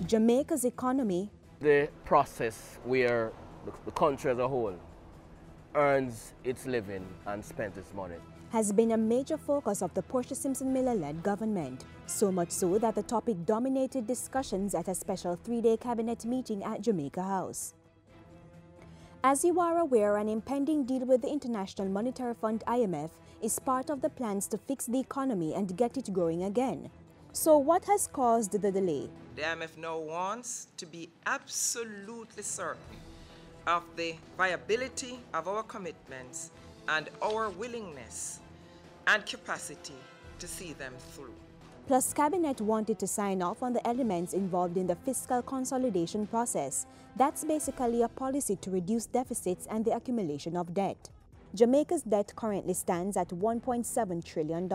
Jamaica's economy, the process where the country as a whole earns its living and spends its money, has been a major focus of the Portia Simpson Miller-led government, so much so that the topic dominated discussions at a special 3-day cabinet meeting at Jamaica House. As you are aware, an impending deal with the International Monetary Fund IMF is part of the plans to fix the economy and get it growing again. So what has caused the delay? The IMF now wants to be absolutely certain of the viability of our commitments and our willingness and capacity to see them through. Plus, Cabinet wanted to sign off on the elements involved in the fiscal consolidation process. That's basically a policy to reduce deficits and the accumulation of debt. Jamaica's debt currently stands at $1.7 trillion.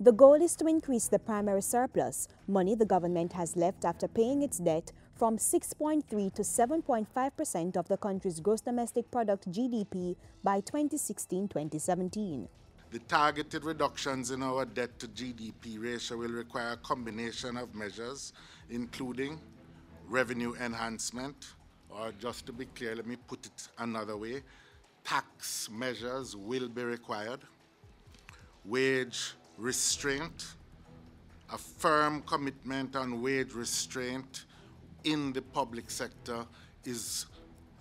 The goal is to increase the primary surplus, money the government has left after paying its debt, from 6.3 to 7.5% of the country's gross domestic product GDP by 2016-2017. The targeted reductions in our debt to GDP ratio will require a combination of measures, including revenue enhancement, or just to be clear, let me put it another way, tax measures will be required, wage restraint, a firm commitment on wage restraint in the public sector is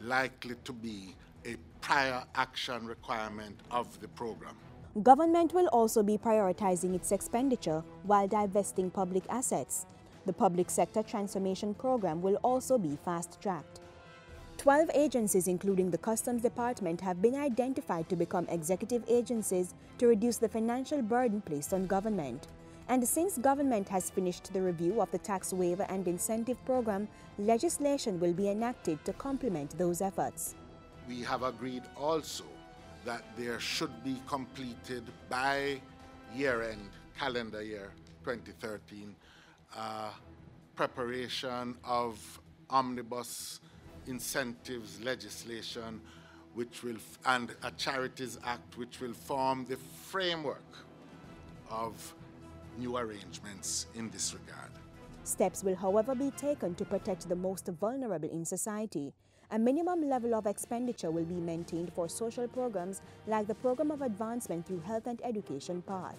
likely to be a prior action requirement of the program. Government will also be prioritizing its expenditure while divesting public assets. The public sector transformation program will also be fast-tracked. 12 agencies, including the Customs Department, have been identified to become executive agencies to reduce the financial burden placed on government. And since government has finished the review of the tax waiver and incentive program, legislation will be enacted to complement those efforts. We have agreed also that there should be completed by year-end, calendar year 2013, preparation of omnibus incentives legislation, and a Charities Act, which will form the framework of new arrangements in this regard. Steps will, however, be taken to protect the most vulnerable in society. A minimum level of expenditure will be maintained for social programs like the Program of Advancement through Health and Education PATH.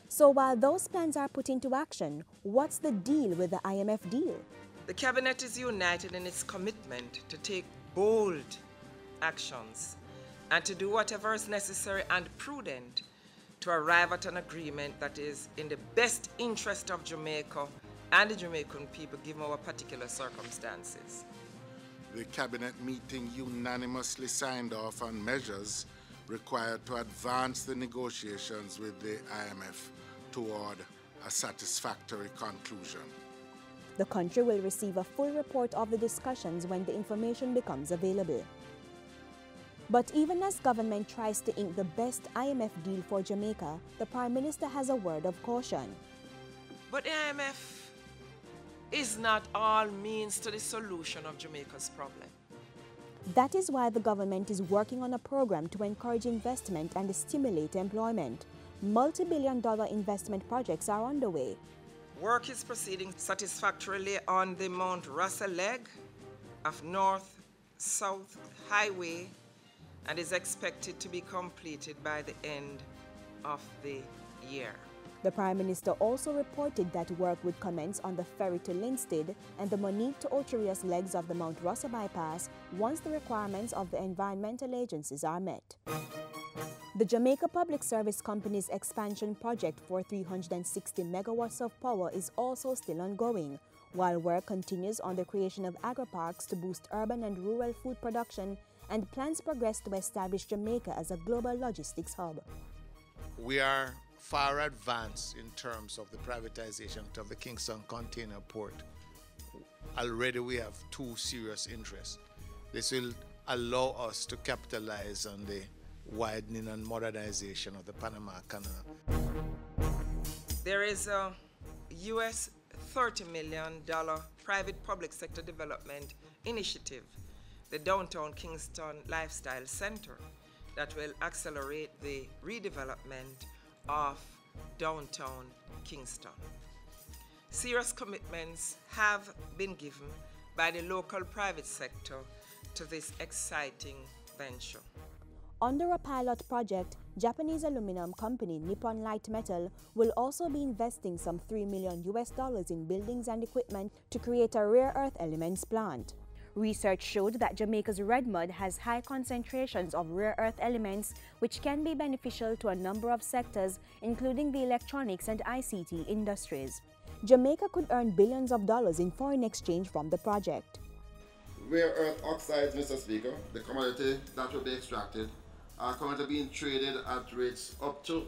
So while those plans are put into action, what's the deal with the IMF deal? The Cabinet is united in its commitment to take bold actions and to do whatever is necessary and prudent to arrive at an agreement that is in the best interest of Jamaica and the Jamaican people given our particular circumstances. The Cabinet meeting unanimously signed off on measures required to advance the negotiations with the IMF toward a satisfactory conclusion. The country will receive a full report of the discussions when the information becomes available. But even as government tries to ink the best IMF deal for Jamaica, the Prime Minister has a word of caution. But the IMF is not all means to the solution of Jamaica's problem. That is why the government is working on a program to encourage investment and stimulate employment. Multi-billion-dollar investment projects are underway. Work is proceeding satisfactorily on the Mount Russell leg of North-South Highway and is expected to be completed by the end of the year. The Prime Minister also reported that work would commence on the ferry to Linstead and the Monique to Ocherius legs of the Mount Russell bypass once the requirements of the environmental agencies are met. The Jamaica Public Service Company's expansion project for 360 megawatts of power is also still ongoing, while work continues on the creation of agri-parks to boost urban and rural food production, and plans progress to establish Jamaica as a global logistics hub. We are far advanced in terms of the privatization of the Kingston Container Port. Already we have two serious interests. This will allow us to capitalize on the widening and modernization of the Panama Canal. There is a US $30 million private public sector development initiative, the Downtown Kingston Lifestyle Center, that will accelerate the redevelopment of downtown Kingston. serious commitments have been given by the local private sector to this exciting venture. Under a pilot project, Japanese aluminum company Nippon Light Metal will also be investing some $3 million in buildings and equipment to create a rare earth elements plant. Research showed that Jamaica's red mud has high concentrations of rare earth elements which can be beneficial to a number of sectors, including the electronics and ICT industries. Jamaica could earn billions of dollars in foreign exchange from the project. Rare earth oxides, Mr. Speaker, the commodity that will be extracted, are currently being traded at rates up to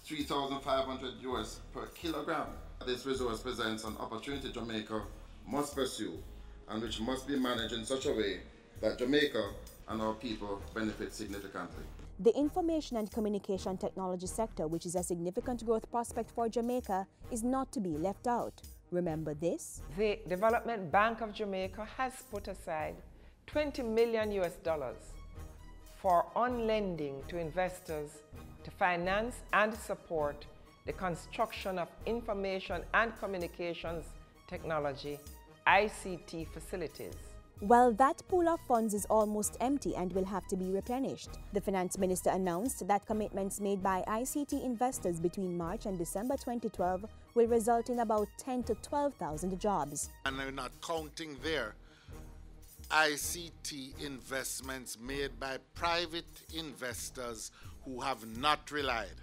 $3,500 per kilogram. This resource presents an opportunity Jamaica must pursue and which must be managed in such a way that Jamaica and our people benefit significantly. The information and communication technology sector, which is a significant growth prospect for Jamaica, is not to be left out. Remember this? The Development Bank of Jamaica has put aside $20 million for on-lending to investors to finance and support the construction of information and communications technology ICT facilities. Well, that pool of funds is almost empty and will have to be replenished. The finance minister announced that commitments made by ICT investors between March and December 2012 will result in about 10,000 to 12,000 jobs. And we're not counting there ICT investments made by private investors who have not relied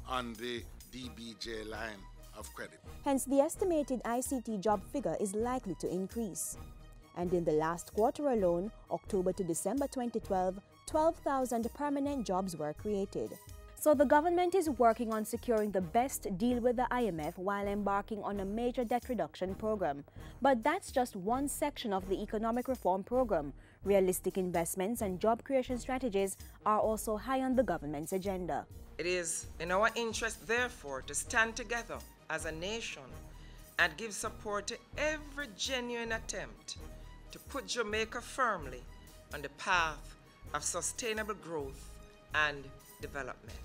on the DBJ line of credit. Hence, the estimated ICT job figure is likely to increase. And in the last quarter alone, October to December 2012, 12,000 permanent jobs were created. So the government is working on securing the best deal with the IMF while embarking on a major debt reduction program. But that's just one section of the economic reform program. Realistic investments and job creation strategies are also high on the government's agenda. It is in our interest, therefore, to stand together as a nation and give support to every genuine attempt to put Jamaica firmly on the path of sustainable growth and development.